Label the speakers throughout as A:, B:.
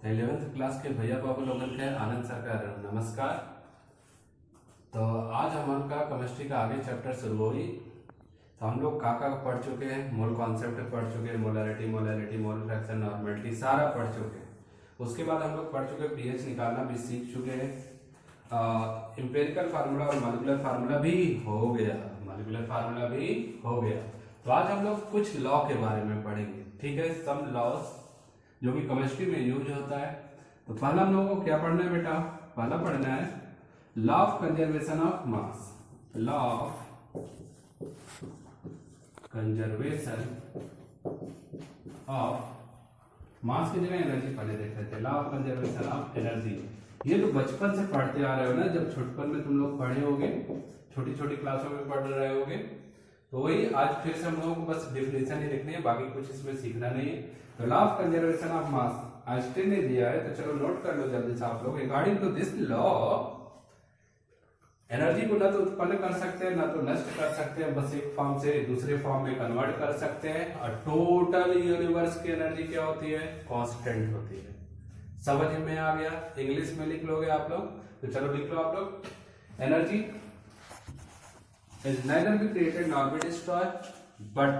A: तो 11th class के भैया बाबू लोगन के आनंद सर का नमस्कार। तो आज हम का केमिस्ट्री का आगे चैप्टर शुरू हुई। तो हम लोग का पढ़ चुके हैं, मोल कॉन्सेप्ट पढ़ चुके हैं, मोलरिटी मोल फ्रैक्शन नॉर्मेलिटी सारा पढ़ चुके हैं। उसके बाद हम लोग पढ़ चुके हैं पीएच निकालना भी सीख चुके हैं। एम्पिरिकल फार्मूला और मॉलिक्यूलर फार्मूला भी हो गया, तो आज हम लोग कुछ लॉ के बारे में पढ़ेंगे, ठीक है। सम लॉस जो कि केमिस्ट्री में यूज होता है। तो पहला हम लोगों को क्या पढ़ना है बेटा? पहला पढ़ना है law of conservation of mass. Law of conservation of मास की जगह एनर्जी पहले देख लेते हैं। Law of conservation of energy, ये तो बचपन से पढ़ते आ रहे हो ना, जब छोटपन में तुम लोग पढ़े होगे, छोटी छोटी क्लासों में पढ़ रहे होगे। तो वही आज फिर से हम लोगों को बस डिफिनेशन ही लिखनी है, बाकी कुछ इसमें सीखना नहीं है। तो law of conservation of mass Einstein ने दिया है, तो चलो नोट कर लो जल्दी से आप लोग। According to this law energy को ना तो उत्पन्न कर सकते हैं ना तो नष्ट कर सकते हैं, बस एक फॉर्म से दूसरे फॉर्म में कन्वर्ट कर सकते हैं। और टोटल यूनिवर्स की एनर्जी क्या होती है? कांस्टेंट होती है। समझ में आ गया? इंग्लिश में लिख लोगे आप लोग, तो चलो लिख लो आप लोग। Energy is neither be created nor be destroyed, but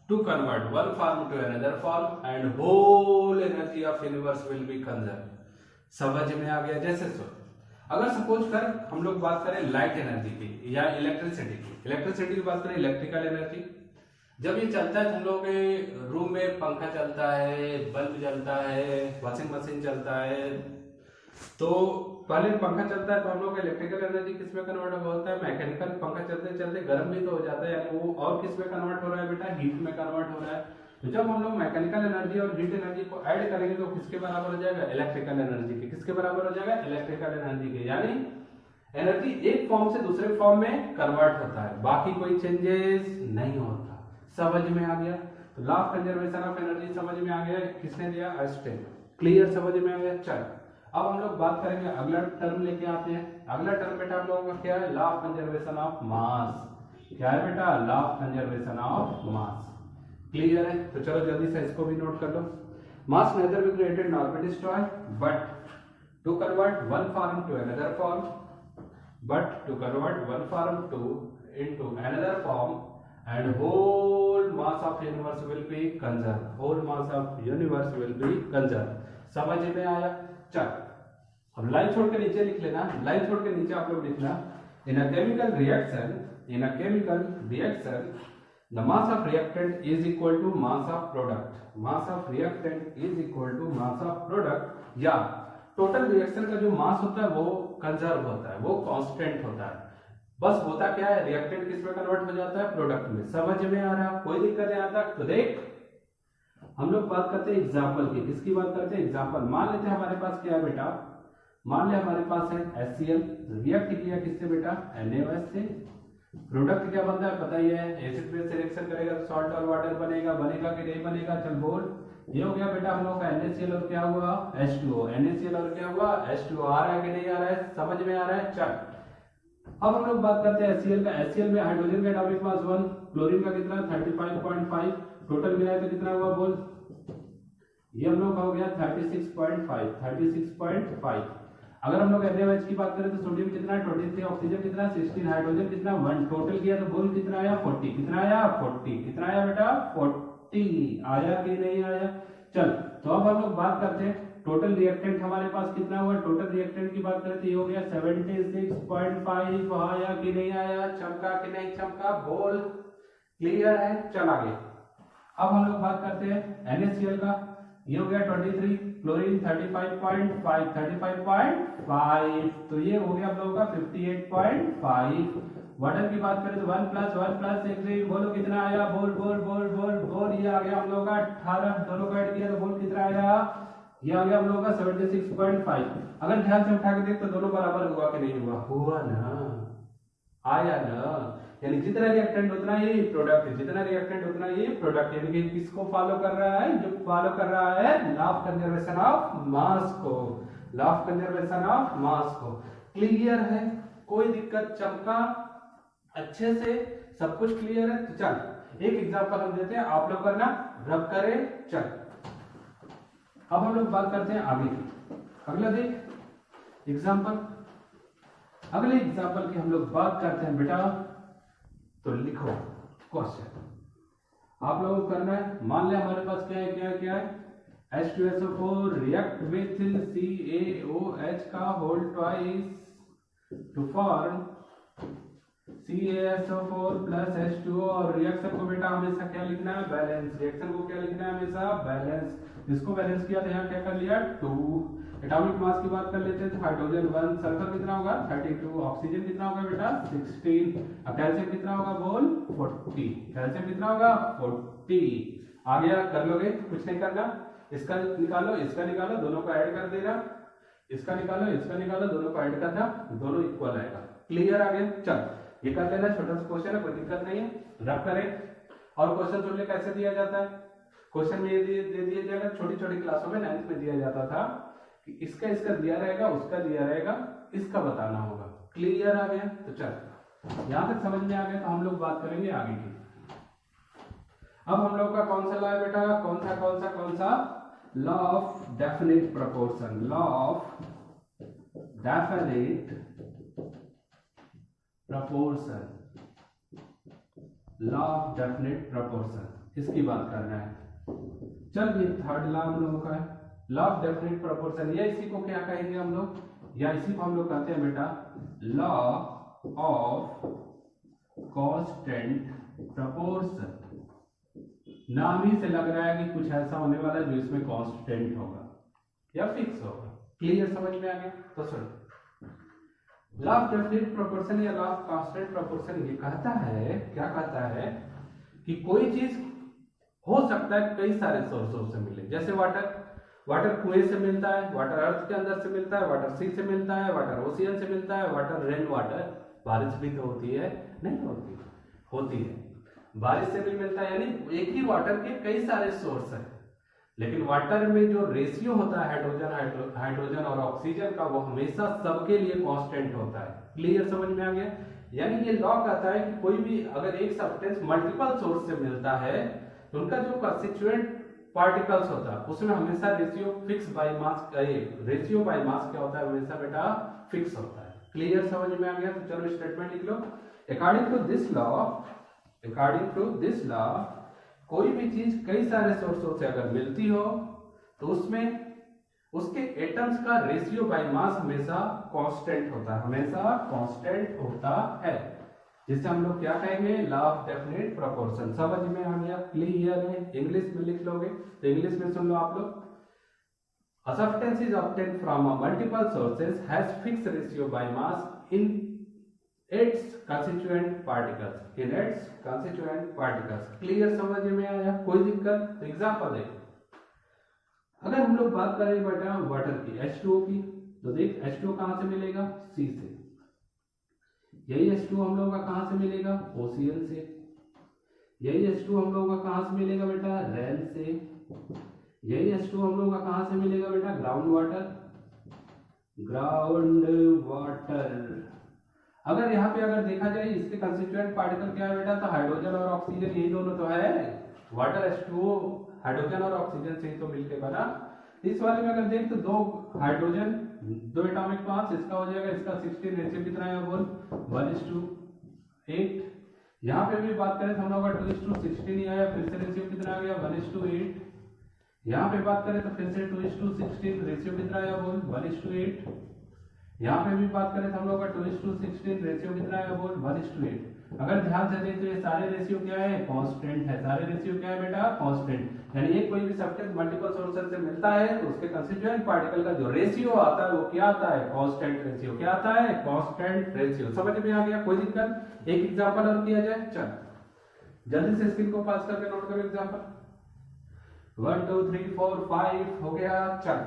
A: to convert one form to another form and whole energy of universe will be conserved। समझ में आ गया? जैसे सो अगर सपोज कर हम लोग बात करें लाइट एनर्जी की या इलेक्ट्रिसिटी की बात करें, इलेक्ट्रिकल एनर्जी जब ये चलता है, तुम लोग के रूम में पंखा चलता है, बल्ब जलता है, वॉशिंग मशीन चलता है, तो पहले पंखा चलता है तो हम लोग इलेक्ट्रिकल एनर्जी किस में कन्वर्ट होता है? मैकेनिकल। पंखा चलते चलते गर्म भी तो हो जाता है, यानी वो और किस में कन्वर्ट हो रहा है बेटा? हीट में कन्वर्ट हो रहा है। तो जब हम लोग मैकेनिकल एनर्जी और हीट एनर्जी को ऐड करेंगे तो किसके बराबर हो जाएगा? इलेक्ट्रिकल एनर्जी के। किसके बराबर हो जाएगा? इलेक्ट्रिकल एनर्जी के। यानी एनर्जी एक फॉर्म से दूसरे फॉर्म में कन्वर्ट होता है, बाकी कोई चेंजेस नहीं होता। समझ में आ गया? तो law of conservation of energy समझ में आ गया, किसने दिया? आइंस्टाइन। क्लियर? समझ में आ गया? चल अब हम लोग बात करेंगे, अगला टर्म लेके आते हैं। अगला टर्म बेटा हम लोगों का क्या है? Law of conservation of mass. क्या है बेटा? Law of conservation of mass. Clear है? तो चलो जल्दी से इसको भी नोट कर लो। Mass neither be created nor be destroyed, but to convert one form to another form, into another form and whole mass of universe will be conserved। समझ में आया? चल अब लाइन छोड़ के नीचे लिख लेना, लाइन छोड़ के नीचे आप लोग लिखना, in a chemical reaction the mass of reactant is equal to mass of product. Mass of reactant is equal to mass of product, या टोटल रिएक्शन का जो मास होता है वो कंजर्व होता है, वो कांस्टेंट होता है। बस होता क्या है? रिएक्टेंट किस में कन्वर्ट हो जाता है? प्रोडक्ट में। समझ में आ रहा है? कोई दिक्कत है यहाँ तक? तो देख हम लोग बात करते हैं एग्जाम्पल की। किसकी बात करते हैं? एग्जाम्पल। मान लेते हैं हमारे पास क्या है बेटा? मान ले हमारे पास है HCl, रिएक्ट किया किससे बेटा? NaOH से। प्रोडक्ट क्या बनता है पता ही है, एसिड बेस से रिएक्शन करेगा तो सॉल्ट और वाटर बनेगा कि नहीं बनेगा? चल बोल। ये हो गया बेटा हम लोग का NaCl, और क्या हुआ? H2O। NaCl और क्या हुआ? H2O। आ रहा है कि नहीं आ रहा है? समझ में आ रहा है? चल अब हम लोग बात करते हैं HCl का। HCl में हाइड्रोजन का एटॉमिक मास 1, क्लोरीन का कितना? 35.5, टोटल मिलाए तो कितना हुआ बोल? ये हम लोग का हो गया 36.5। अगर हम लोग NaOH की बात करें तो सोडियम कितना? 23, ऑक्सीजन कितना? 16, हाइड्रोजन कितना? 1, टोटल किया तो बोल कितना आया? 40। कितना आया? 40। कितना आया बेटा? 40। आया कि नहीं आया? चल तो अब हम लोग बात करते हैं टोटल रिएक्टेंट हमारे पास कितना हुआ? टोटल रिएक्टेंट की बात करें तो ये हो गया 76.5। आया कि नहीं आया? चमका कि नहीं चमका? बोल। क्लियर है? चल आगे। अब हम लोग बात करते हैं NaCl का। ये हो गया 23, क्लोरीन 35.5, तो ये हो गया हम लोगों का 58.5। वाटर की बात करें तो 1 प्लस 1, बोलो कितना आया? बोल। ये आ गया हम लोगों का 18, दोनों को ऐड किया तो बोल कितना आया? ये आ गया हम लोगों का 76.5। अगर ध्यान से उठा के देख तो दोनों बराबर हुआ कि नहीं हुआ? हुआ ना, आया ना। यानी जितना रिएक्टेंट उतना ही प्रोडक्ट, जितना रिएक्टेंट उतना ही प्रोडक्ट। यानी कि किसको फॉलो कर रहा है? जो फॉलो कर रहा है law of conservation of mass को। Law of conservation of mass को। क्लियर है? कोई दिक्कत? चमका अच्छे से? सब कुछ क्लियर है? तो चल एक एग्जांपल हम देते हैं, आप लोग करना, रब करें। चल अब हम लोग बात करते हैं आगे की। अगला देख एग्जाम्पल, अगले एग्जाम्पल की हम लोग बात करते हैं बेटा। तो लिखो क्वेश्चन आप लोगों को करना है। मान लिया हमारे पास क्या है, क्या है, क्या है, H2SO4 रिएक्ट विथ CaOH का whole twice to form CaSO4 plus H2O। और रिएक्शन को बेटा हमेशा क्या लिखना है, बैलेंस। रिएक्शन को क्या लिखना है, हमेशा बैलेंस। इसको बैलेंस किया तो यहाँ क्या कर लिया 2। एटॉमिक मास की बात कर लेते हैं तो हाइड्रोजन 1, सल्फर कितना होगा 32, ऑक्सीजन कितना होगा बेटा 16, अब कैल्शियम कितना होगा बोल 40, कैल्शियम कितना होगा 40। आ गया, कर लोगे, कुछ नहीं करना। इसका निकालो, इसका निकालो, दोनों को ऐड कर देना, इसका निकालो, इसका निकालो, दोनों को ऐड करना, दोनों इक्वल आएगा। क्लियर आ गया, चल ये कर लेना, छोटा सा क्वेश्चन है, कोई दिक्कत नहीं है, रब करें। और क्वेश्चन सुन ले कैसे दिया जाता है। क्वेश्चन में ये दे दिया जाएगा, छोटी छोटी क्लासों में 9th में दिया जाता था कि इसका इसका दिया रहेगा, उसका दिया रहेगा, इसका बताना होगा। क्लियर आ गया, तो चल यहां तक समझ में आ गया। तो हम लोग बात करेंगे आगे की। अब हम लोग का कौन सा लॉ है बेटा, कौन सा कौन सा कौन सा, law of definite proportion. Law of definite proportion, law of definite proportion, इसकी बात करना है। चल ये थर्ड लॉ हम लोगों का है, लॉ ऑफ डेफिनेट प्रोपोर्शन। या इसी को क्या कहेंगे हम लोग, या इसी को हम लोग कहते हैं बेटा लॉ ऑफ कांस्टेंट प्रोपोर्शन। नाम ही से लग रहा है कि कुछ ऐसा होने वाला है जो इसमें कांस्टेंट होगा या फिक्स होगा। क्लियर, समझ में आ गया। तो सुनो, लॉ ऑफ डेफिनेट प्रोपोर्शन या लॉ ऑफ कांस्टेंट प्रोपोर्शन ये कहता है, क्या कहता है कि कोई चीज हो सकता है कई सारे सोर्सों से मिले। जैसे वाटर, वाटर कुएं से मिलता है, वाटर अर्थ के अंदर से मिलता है, वाटर सी से मिलता है, वाटर ओशियन से मिलता है, वाटर रेन वाटर, बारिश भी तो होती है, नहीं होती, होती है, बारिश से भी मिलता है। यानी एक ही वाटर के कई सारे सोर्स हैं, लेकिन वाटर में जो रेशियो होता है हाइड्रोजन और ऑक्सीजन का, वो हमेशा सबके लिए कांस्टेंट होता है। क्लियर, समझ में आ गया। यानी ये लॉ कहता है कि कोई भी अगर एक सब्सटेंस मल्टीपल सोर्स से मिलता है तो उनका जो कंस्टिट्यूएंट पार्टिकल्स होता है उसमें हमेशा ratio fix by mass, ratio by mass क्या होता है, हमेशा बेटा फिक्स होता है। क्लियर, समझ में आ गया। तो चलो स्टेटमेंट लिख लो। According to this law, according to this law, कोई भी चीज कई सारे सोर्सों से अगर मिलती हो तो उसमें उसके एटम्स का रेशियो बाय मास हमेशा कांस्टेंट होता है, हमेशा कांस्टेंट होता है, जिसे हम लोग क्या कहेंगे, लॉ ऑफ डेफिनेट प्रोपोर्शन। समझ में आ गया, क्लियर है। इंग्लिश में लिख लोगे तो इंग्लिश में सुन लो आप लोग। A substance is obtained from a multiple sources has fixed ratio by mass in its constituent particles, in its constituent particles। Clear, समझ में आया, कोई दिक्कत। तो एग्जांपल देखो, अगर हम लोग बात करें बेटा वाटर की, H2O की, तो देख H2O कहां से मिलेगा, C से। यही H2O हम लोगों का कहां से मिलेगा, ओशियन से। यही H2O हम लोगों का कहां से मिलेगा बेटा, रेन से। यही H2O हम लोगों का कहां से मिलेगा बेटा, ग्राउंड वाटर, ग्राउंड वाटर। अगर यहाँ पे अगर देखा जाए इसके कंस्टिट्यूएंट पार्टिकल क्या है बेटा, तो हाइड्रोजन और ऑक्सीजन, यही दोनों तो है। वाटर H2O हाइड्रोजन और ऑक्सीजन से ही तो मिलके बना। इस वाले में अगर देख तो दो हाइड्रोजन, दो एटॉमिक मास, इसका हो जाएगा, इसका 16, रेशियो कितना है बोल 1:8। यहाँ पे भी बात करें तो हम लोग 2:16 ही आया, फिर से रेशियो कितना आ गया 1:8। यहाँ पे बात करें तो फिर से 2:16, रेशियो कितना आया बोल 1:8। यहाँ पे भी बात करें तो हम लोग का 2:16, रेशियो कितना आया बोल 1:8। अगर ध्यान से दें तो ये सारे रेशियो क्या है, कांस्टेंट है। सारे रेशियो क्या है बेटा, कांस्टेंट। यानी एक कोई भी सब्सटेंस मल्टीपल सोर्सेज से मिलता है तो उसके कंस्टिट्यूएंट पार्टिकल का जो रेशियो आता है वो क्या आता है, कांस्टेंट रेशियो। क्या आता है, कांस्टेंट रेशियो। समझ में आ गया, कोई दिक्कत। एक एग्जांपल और किया जाए, चल जल्दी से स्क्रीन को पास करके नोट करो एग्जांपल। 1 2 3 4 5 हो गया। चल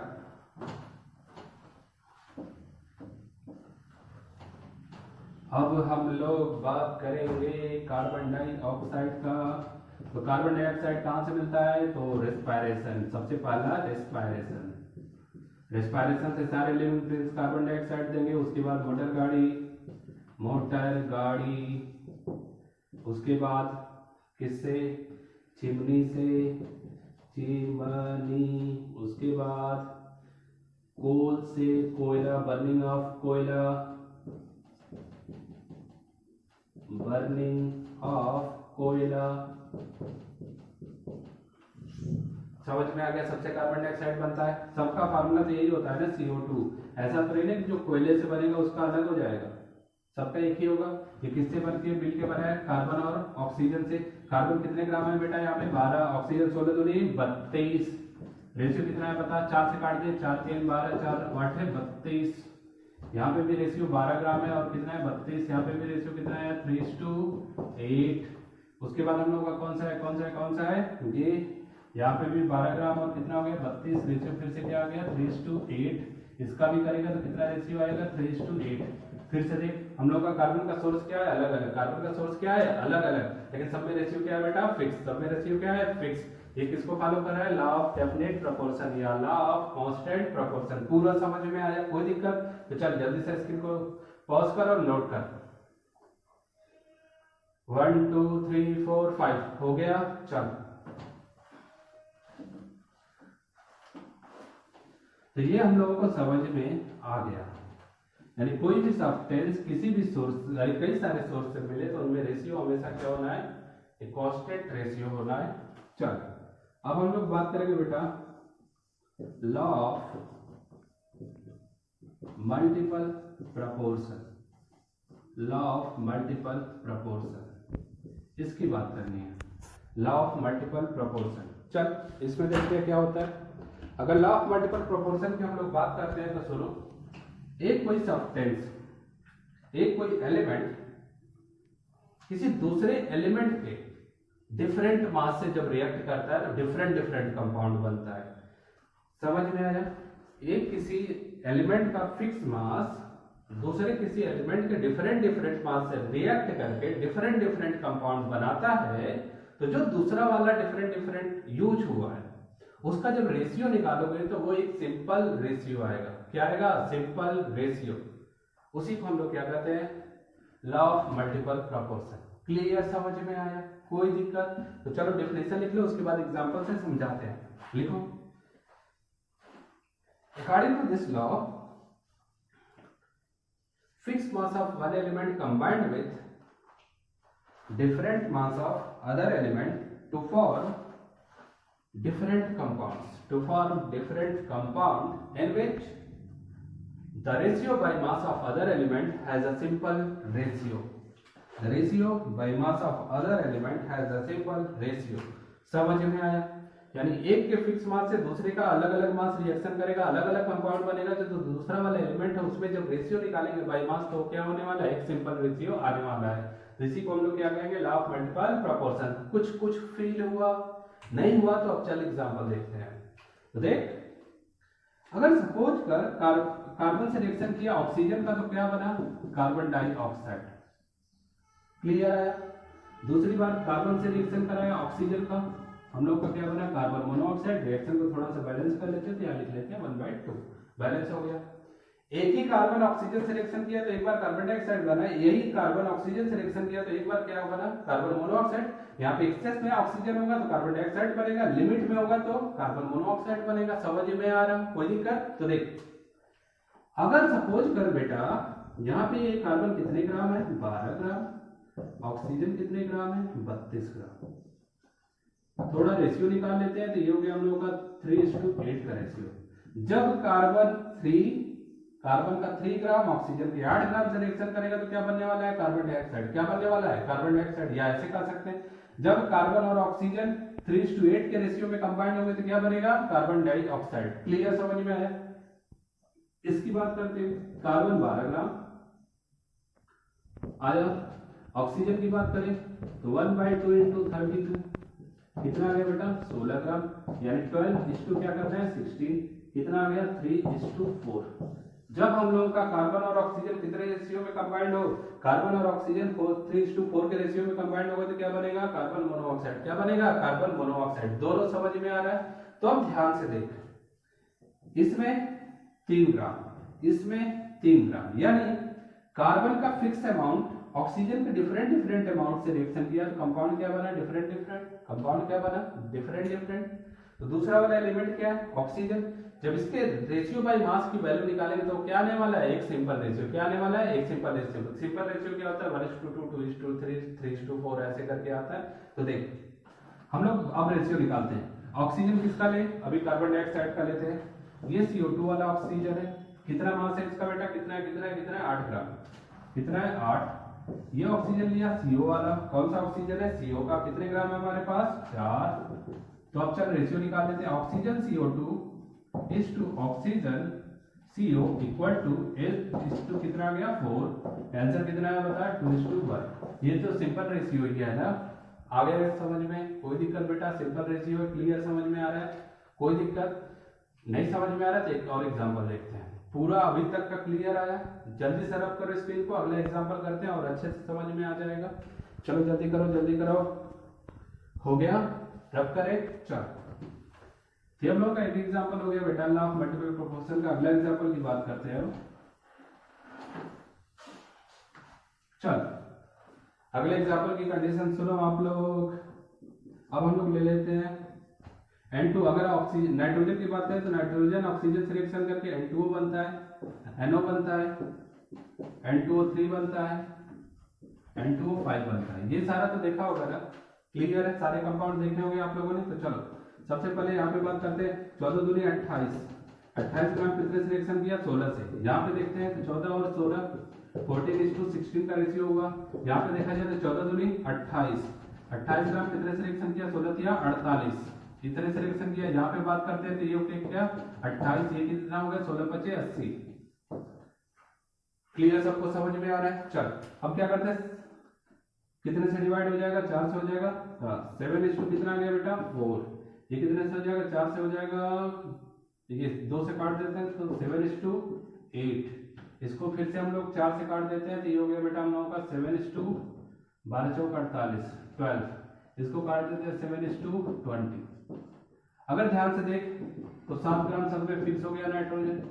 A: अब हम लोग बात करेंगे कार्बन डाइऑक्साइड का। तो कार्बन डाइऑक्साइड कहां से मिलता है, तो रेस्पायरेशन। सबसे पहला रेस्पायरेशन, रेस्पायरेशन से सारे लिविंग थिंग्स कार्बन डाइऑक्साइड देंगे। उसके बाद मोटर गाड़ी, मोटर गाड़ी, उसके बाद किससे, चिमनी से, चिमनी, उसके बाद कोल से कोयला, बर्निंग ऑफ कोयला, बर्निंग ऑफ कोयला, समझ में आ गया। सबसे कार्बन डाइऑक्साइड बनता है, सबका फार्मूला तो यही होता है ना CO2। ऐसा तो नहीं कि जो कोयले से बनेगा उसका अलग हो जाएगा, सबका एक ही होगा। ये किससे बनती है, मिलके बना है कार्बन और ऑक्सीजन से। कार्बन कितने ग्राम है बेटा यहाँ पे 12, ऑक्सीजन 16 दूनी 32। रेशियो कितना है पता, 4 से काट दिए, 4 3 12, 4 8 है 32। यहाँ पे भी रेशियो 12 ग्राम है और कितना है 32। यहाँ पे भी रेशियो कितना है 3:8। उसके बाद हम लोग का कौन सा है ये, यहाँ पे भी 12 ग्राम और कितना हो गया 32। रेशियो फिर से क्या आ गया 3:8। इसका भी करेगा तो कितना रेशियो आएगा 3:8। फिर से देख, हम लोग का कार्बन का सोर्स क्या है अलग अलग, कार्बन का सोर्स क्या है अलग अलग, लेकिन सब में रेशियो क्या है बेटा फिक्स। सब में रेशियो क्या है फिक्स। ये किसको फॉलो कर रहा है, लॉ ऑफ डेफिनेट प्रोपोर्शन या लॉ ऑफ कांस्टेंट प्रोपोर्शन। पूरा समझ में आया, कोई दिक्कत? तो चल जल्दी से स्क्रीन को पॉज कर और नोट कर। 1 2 3 4 5 हो गया। चल तो ये हम लोगों को समझ में आ गया, यानी कोई भी सब्सटेंस किसी भी सोर्स, यानी कई सारे सोर्स से मिले तो उनमें रेशियो हमेशा क्या होना है, एक कांस्टेंट रेशियो होना है। चल अब हम लोग बात करेंगे बेटा law of multiple proportion. Law of multiple proportion इसकी बात करनी है, लॉ ऑफ मल्टीपल प्रोपोर्शन। चल इसमें देखते हैं क्या होता है। अगर लॉ ऑफ मल्टीपल प्रोपोर्शन की हम लोग बात करते हैं तो सुनो, एक कोई सब्सटेंस, एक कोई एलिमेंट किसी दूसरे एलिमेंट के डिफरेंट मास से जब रिएक्ट करता है तो डिफरेंट डिफरेंट कंपाउंड बनता है। समझ में आया? एक किसी एलिमेंट का फिक्स मास दूसरे किसी एलिमेंट के डिफरेंट डिफरेंट मास से रिएक्ट करके डिफरेंट डिफरेंट कंपाउंड बनाता है, तो जो दूसरा वाला डिफरेंट डिफरेंट यूज हुआ है उसका जब रेशियो निकालोगे तो वो एक सिंपल रेशियो आएगा। क्या आएगा? Simple ratio. उसी को हम लोग क्या कहते हैं, law of multiple proportion. Clear? समझ में आया? कोई दिक्कत? तो चलो डेफिनेशन लिख लो, उसके बाद एग्जांपल से समझाते हैं। लिखो, according to this law fixed mass of one element combined with different mass of other element to form different compound in which the ratio by mass of other element has a simple ratio. The ratio by mass of other element has a simple ratio. समझ में आया? यानी एक के fix mass से दूसरे का अलग अलग मास रिएक्शन करेगा, अलग अलग कंपाउंड बनेगा। जो दूसरा वाला एलिमेंट है उसमें जब रेशियो निकालेंगे बाय मास तो क्या होने वाला है, एक सिंपल रेशियो आने वाला है। तो इसी को हम लोग क्या कहेंगे, लॉ ऑफ मल्टीपल प्रोपोर्शन। कुछ फील हुआ? नहीं हुआ तो अब चल एग्जांपल देखते हैं। तो देख, अगर सपोज कर कार्बन से रिएक्शन किया ऑक्सीजन का तो क्या बना, कार्बन डाइऑक्साइड। क्लियर आया? दूसरी बार कार्बन से रिएक्शन कराया ऑक्सीजन का, हम लोग का क्या बना, कार्बन मोनोऑक्साइड। रिएक्शन को थोड़ा सा बैलेंस कर लेते हैं तो यहाँ लिख लेते हैं 1/2, बैलेंस हो गया। एक ही कार्बन ऑक्सीजन से रिएक्शन किया तो एक बार कार्बन डाइऑक्साइड बना, यही कार्बन ऑक्सीजन से रिएक्शन किया तो एक बार क्या बना, कार्बन मोनोऑक्साइड। यहाँ पे एक्सेस में ऑक्सीजन होगा तो कार्बन डाइऑक्साइड बनेगा, लिमिट में होगा तो कार्बन मोनोऑक्साइड बनेगा। समझ में आ रहा? कोई दिक्कत? तो देख, अगर सपोज कर बेटा यहाँ पे ये कार्बन कितने ग्राम है, 12 ग्राम, ऑक्सीजन कितने ग्राम है, 32 ग्राम। थोड़ा रेशियो निकाल लेते हैं तो ये हो गया हम लोगों का 3:8 का रेशियो। जब कार्बन का 3 ग्राम ऑक्सीजन के 8 ग्राम से रिएक्शन करेगा तो क्या बनने वाला है, कार्बन डाइऑक्साइड। क्या बनने वाला है, कार्बन डाइऑक्साइड। या ऐसे कर सकते हैं, जब कार्बन और ऑक्सीजन 3:8 के रेशियो में कंबाइंड होंगे तो क्या बनेगा, कार्बन डाइऑक्साइड। क्लियर? समझ में आया? इसकी बात करते हैं, कार्बन 12 ग्राम आया। ऑक्सीजन की बात करें तो 1/2 इंटू 32 कितना आ गया बेटा, 16 ग्राम। यानी 12 क्या करना है, 16। कितना आ गया, 3:4। जब हम लोगों का कार्बन और ऑक्सीजन कितने रेशियो में कंबाइंड हो, कार्बन और ऑक्सीजन 3:4 के रेशियो में कंबाइंड होगा तो क्या बनेगा, कार्बन मोनोऑक्साइड। क्या बनेगा, कार्बन मोनोऑक्साइड। दोनों समझ में आ रहा है? तो अब ध्यान से देख, इसमें 3 ग्राम, इसमें 3 ग्राम, यानी कार्बन का फिक्स अमाउंट ऑक्सीजन के डिफरेंट डिफरेंट अमाउंट से रिएक्शन किया तो कंपाउंड क्या बना, डिफरेंट डिफरेंट। कंपाउंड क्या बना, डिफरेंट डिफरेंट। तो दूसरा वाला एलिमेंट क्या है, ऑक्सीजन। जब इसके रेशियो बाय मास की वैल्यू निकालेंगे तो क्या आने वाला है, एक सिंपल रेशियो। क्या आने वाला है, एक सिंपल रेशियो। सिंपल रेशियो क्या होता है, 1:2, 2:3, 3:4 ऐसे करके आता है। तो देख हम लोग अब रेशियो निकालते हैं। ऑक्सीजन किसका ले, अभी कार्बन डाइऑक्साइड का लेते हैं। ये CO2 वाला ऑक्सीजन है, कितना मास है इसका बेटा, कितना है कितना है कितना है, 8 ग्राम। कितना है, 8। ये ऑक्सीजन लिया CO वाला, कौन सा ऑक्सीजन है, CO का, कितने ग्राम है हमारे पास, 4। तो अब चल रेशियो निकाल लेते हैं। Oxygen CO2 is to oxygen CO equal to is to कितना आ गया, 4। आंसर कितना है बता, 2:1। ये तो सिंपल रेशियो ही है ना। आ गया समझ में, कोई दिक्कत बेटा, सिंपल रेशियो है, क्लियर समझ में आ रहा है, कोई दिक्कत नहीं समझ में आ रहा है तो एक और एग्जांपल देखते हैं। पूरा अभी तक का क्लियर आया, जल्दी से रब करो स्क्रीन को, अगला एग्जांपल करते हैं और अच्छे से समझ में आ जाएगा। चलो जल्दी करो जल्दी करो, हो गया, रब करें, चलो। ये हम लोग का एक एग्जांपल हो गया बेटा लॉ ऑफ मल्टीपल प्रोपोर्शन का। अगला एग्जांपल की बात करते हैं। चल अगले एग्जांपल की कंडीशन सुनो आप लोग। अब हम लोग ले लेते हैं N2। अगर ऑक्सीजन नाइट्रोजन की बात करें तो नाइट्रोजन ऑक्सीजन से रिएक्शन करके N2O बनता है, NO बनता है, N2O3 बनता है, N2O5 बनता है। ये सारा तो देखा होगा ना, क्लियर है, सारे कंपाउंड देखे होंगे आप लोगों ने। तो चलो सबसे पहले यहाँ पे बात करते हैं। 14 दूनी 28, 28 ग्राम कितने से रिएक्शन किया, 16 से। यहाँ पे देखते हैं तो 14 और 16 14:16 का रेशियो होगा। यहाँ पे देखा जाए तो 14 दूनी 28, 28 ग्राम कितने से रिएक्शन किया, 16 किया 48, इतने से रिएक्शन किया। यहाँ पे बात करते हैं तो ये क्या 28, ये कितना हो गया, 16×5 = 80। क्लियर, सबको समझ में आ रहा है। चल अब क्या करते हैं, कितने से डिवाइड हो जाएगा, 4 से हो जाएगा। हाँ 7:2 कितना आ गया बेटा, 4। ये कितने से हो जाएगा, 4 से हो जाएगा, ये 2 से काट देते हैं तो 7:8। इसको फिर से हम लोग 4 से काट देते हैं तो ये हो गया बेटा हम लोगों का 7:12 12। इसको काट देते हैं 7:20। अगर ध्यान से देख तो 7 ग्राम सब में फिक्स हो गया नाइट्रोजन।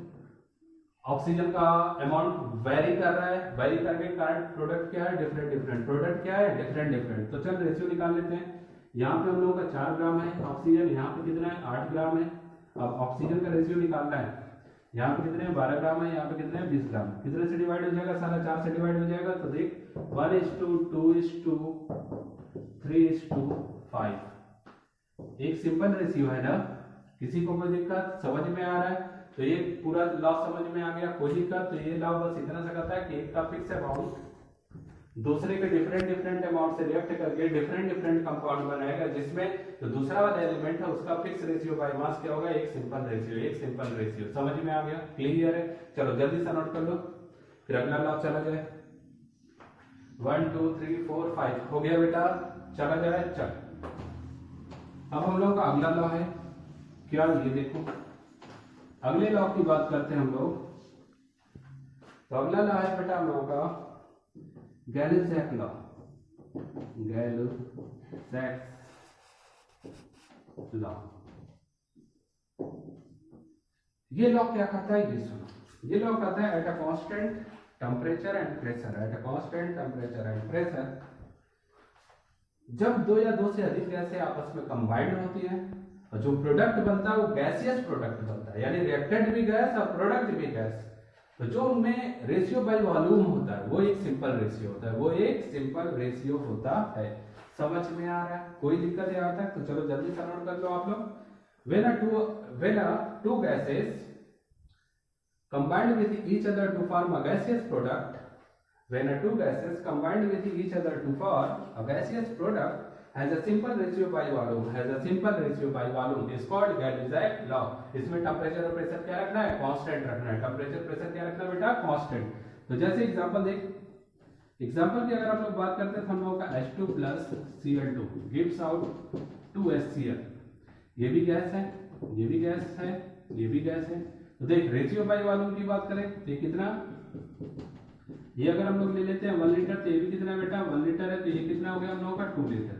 A: ऑक्सीजन का अमाउंट वेरी कर रहा है, वेरी करने के कारण प्रोडक्ट क्या है, डिफरेंट डिफरेंट। प्रोडक्ट क्या है, डिफरेंट डिफरेंट। तो चल रेशियो निकाल लेते हैं। यहाँ पे हम लोगों का 4 ग्राम है ऑक्सीजन, यहाँ पे कितना है, 8 ग्राम है। अब ऑक्सीजन का रेशियो निकालना है। यहाँ पे कितने हैं, 12 ग्राम है, यहाँ पे कितने हैं, 20 ग्राम। कितने से डिवाइड हो जाएगा, सारा 4 से डिवाइड हो जाएगा। तो देख 1:2:3:5। एक सिंपल रेशियो है ना, किसी को कोई दिक्कत समझ में आ रहा है तो ये पूरा लॉ समझ में आ गया, कोई दिक्कत। तो ये लॉ बस इतना सा कहता है कि एक का फिक्स अमाउंट दूसरे के डिफरेंट डिफरेंट अमाउंट से रिएक्ट करके डिफरेंट डिफरेंट कंपाउंड बनाएगा, जिसमें जो दूसरा वाला एलिमेंट है उसका फिक्स रेशियो बाय मास क्या होगा, एक सिंपल रेशियो। एक सिंपल रेशियो समझ में आ गया, क्लियर है। चलो जल्दी से नोट कर लो, फिर अगला लॉ चला जाए। 1 2 3 4 5 हो गया बेटा, चला जाए। चल अब हम लोग का अगला लॉ है क्या, ये देखो अगले लॉ की बात करते हैं हम लोग। तो अगला लॉ है बेटा हम लोगों का गैल-लैक लॉ। गैल-लैक लॉ, ये लॉ क्या कहता है, ये सुनो। ये लॉ कहता है at a constant temperature and pressure, at a constant temperature and pressure, जब 2 या 2 से अधिक गैसें आपस में कंबाइंड होती हैं और जो प्रोडक्ट बनता है वो गैसियस प्रोडक्ट बनता है, यानी रिएक्टेंट भी गैस और प्रोडक्ट भी गैस। तो जो उनमें रेशियो बाय वॉल्यूम होता है वो एक सिंपल रेशियो होता है, वो एक सिंपल रेशियो होता है। समझ में आ रहा है, कोई दिक्कत है यहाँ तक? तो चलो जल्दी से नोट कर लो आप लोग। when two gases combined with each other to form a gaseous product, when two gases combined with each other to form a gaseous product has a simple ratio by volume, has a simple ratio by volume is called Gay-Lussac law। इसमें temperature और pressure क्या रखना है, constant रखना है। Temperature pressure क्या रखना है बेटा, कांस्टेंट। तो जैसे एग्जांपल देख, एग्जांपल की अगर हम लोग बात करते हैं तो हम लोगों का H2 + Cl2 gives out 2HCl। ये भी गैस है, ये भी गैस है, ये भी गैस है। तो देख रेशियो बाय वॉल्यूम की बात करें तो ये कितना, ये अगर हम लोग ले लेते हैं 1 लीटर तो ये भी कितना है बेटा, 1 लीटर है। तो ये कितना हो गया हम लोगों का 2 लीटर,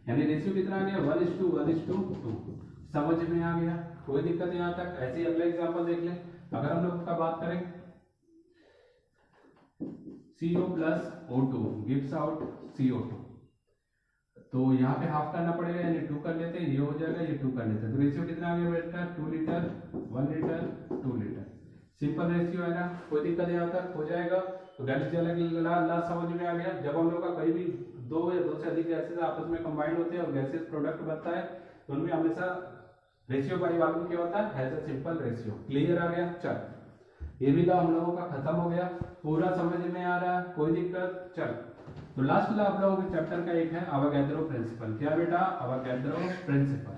A: यानी रेशियो कितना आ गया 1:1:2। समझ में आ गया, कोई दिक्कत यहाँ तक? ऐसे ही अगला एग्जांपल देख ले। अगर हम लोग का बात करें CO + O2 gives out CO2, तो यहाँ पे हाफ करना पड़ेगा, यानी 2 कर लेते हैं, ये हो जाएगा, ये 2 कर लेते हैं। तो रेशियो कितना आ गया बेटा, 2 litre 1 litre 2 litre. Simple ratio है ना, कोई दिक्कत यहाँ तक हो जाएगा। तो गैस जला की लास्ट समझ में आ गया। जब हम लोग का कहीं भी दो या दो से अधिक गैसेस आपस में कंबाइंड होते हैं और गैसेस प्रोडक्ट बनता है, तो उनमें हमेशा रेशियो बाई वॉल्यूम क्या होता है, has a simple ratio. Clear आ गया। चल ये भी लॉ हम लोगों का खत्म हो गया, पूरा समझ में आ रहा है, कोई दिक्कत। चल तो लास्ट लॉ आप लोगों के चैप्टर का एक है अवोगाद्रो प्रिंसिपल। क्या बेटा, अवोगाद्रो प्रिंसिपल।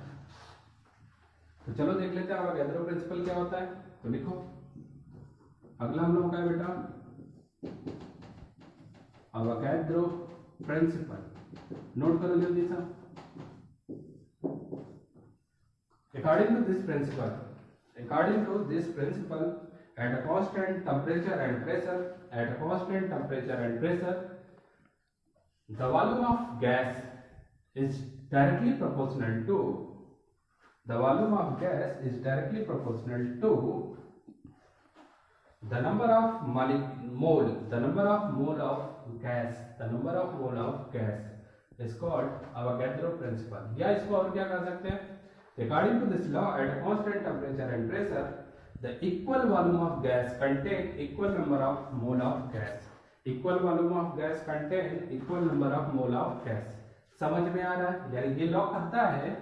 A: तो चलो देख लेते हैं अवोगाद्रो प्रिंसिपल क्या होता है। तो लिखो, अगला हम लोग का है बेटा अवोगाद्रो प्रिंसिपल। नोट करो जल्दी सा। According to this principle, at a constant temperature and pressure, the volume of gas is directly proportional to the number of mole of gas is called Avogadro principle। या इसको और क्या कर सकते हैं, according to this law, at a constant temperature and pressure, the equal volume of gas contain equal number of mole of gas। equal volume of gas contain equal number of mole of gas। समझ में आ रहा है, यानी ये law कहता है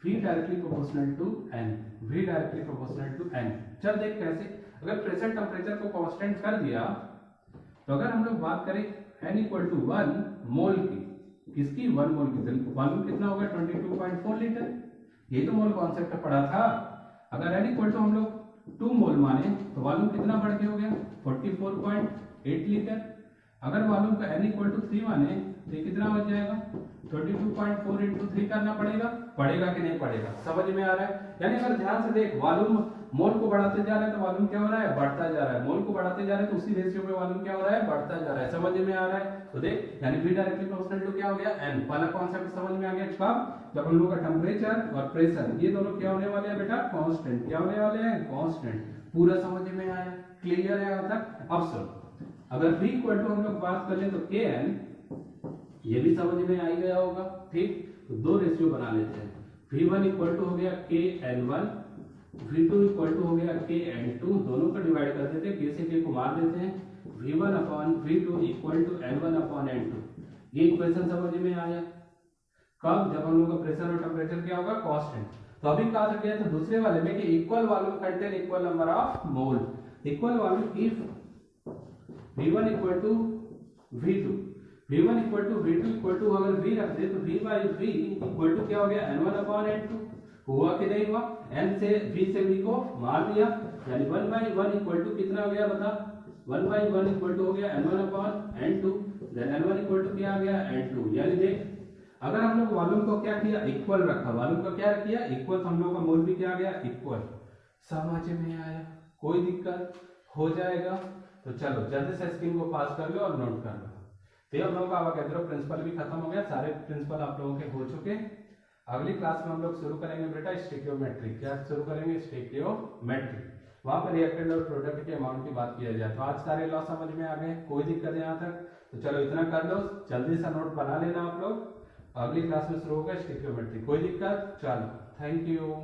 A: V directly proportional to N, V directly proportional to N। चल देख कैसे, अगर प्रेशर टेम्परेचर को कांस्टेंट कर दिया, तो अगर हम लोग बात करें N इक्वल टू 1 मोल की, किसकी, 1 मोल की, वॉल्यूम कितना होगा 22.4 लीटर। ये तो मोल कॉन्सेप्ट पढ़ा था। अगर N इक्वल टू हम लोग 2 मोल माने तो वॉल्यूम कितना बढ़ के हो गया 44.8 लीटर। अगर वॉल्यूम का N इक्वल टू 3 माने तो कितना बच जाएगा 22.4 इंटू 3 करना पड़ेगा कि नहीं पड़ेगा, समझ में आ रहा है। यानी अगर ध्यान से देख, वॉल्यूम मोल को बढ़ाते जा रहे हैं तो वॉल्यूम क्या हो रहा है, बढ़ता जा रहा है। मोल को बढ़ाते जा रहे हैं तो उसी रेशियो में वॉल्यूम क्या हो रहा है, बढ़ता जा रहा है। समझ में आ रहा है। तो देख, यानी V डायरेक्टली प्रोपोर्शनल टू क्या हो गया, N। पहला कॉन्सेप्ट समझ में आ गया कब, जब हम लोग का टेम्परेचर और प्रेशर ये दोनों क्या होने वाले हैं बेटा, कांस्टेंट। क्या होने वाले हैं, कांस्टेंट। पूरा समझ में आया, क्लियर है यहाँ तक। अब सुन, अगर V इक्वल टू हम लोग बात कर ले तो Kn, ये भी समझ में आ ही गया होगा, ठीक। तो दो रेशियो बना लेते हैं। V1 इक्वल टू हो गया Kn1, V2 इक्वल टू हो गया Kn2, दोनों को डिवाइड कर देते हैं, K से K को मार देते हैं। V1 upon V2 equal to N1 upon N2। ये इक्वेशन समझ में आया कब, जब हम लोग का प्रेशर और टेम्परेचर क्या होगा, कांस्टेंट। तो अभी कहा था क्या था दूसरे वाले में कि equal volume contain equal number of mole. Equal volume if V1 equal to V2, V1 equal to V2 equal to अगर V रख दे तो V by V equal to क्या हो गया N1 अपॉन N2। हुआ कि नहीं हुआ, N से V से V को मार दिया, यानी 1 बाई 1 इक्वल टू कितना हो गया बता, 1 बाई 1 इक्वल टू हो गया N1 upon N2, then N1 equal to क्या आ गया N2। यानी देख, अगर हम लोग वॉल्यूम को क्या किया, इक्वल रखा, वॉल्यूम को क्या किया, इक्वल, तो हम लोग का मोल भी क्या आ गया, इक्वल। समझ में आया, कोई दिक्कत हो जाएगा। तो चलो जल्दी से स्क्रीन को पास कर लो और नोट कर लो। तो हम लोग का अवोगाद्रो प्रिंसिपल भी खत्म हो गया, सारे प्रिंसिपल आप लोगों के हो चुके। अगली क्लास में हम लोग शुरू करेंगे बेटा स्टोइकियोमेट्री। क्या शुरू करेंगे, स्टोइकियोमेट्री। वहां पर रिएक्टेंट और प्रोडक्ट के अमाउंट की बात किया जाए। तो आज सारे लॉ समझ में आ गए, कोई दिक्कत यहाँ तक। तो चलो इतना कर लो, जल्दी सा नोट बना लेना आप लोग। अगली क्लास में शुरू होगा स्टोइकियोमेट्री, कोई दिक्कत। चलो थैंक यू।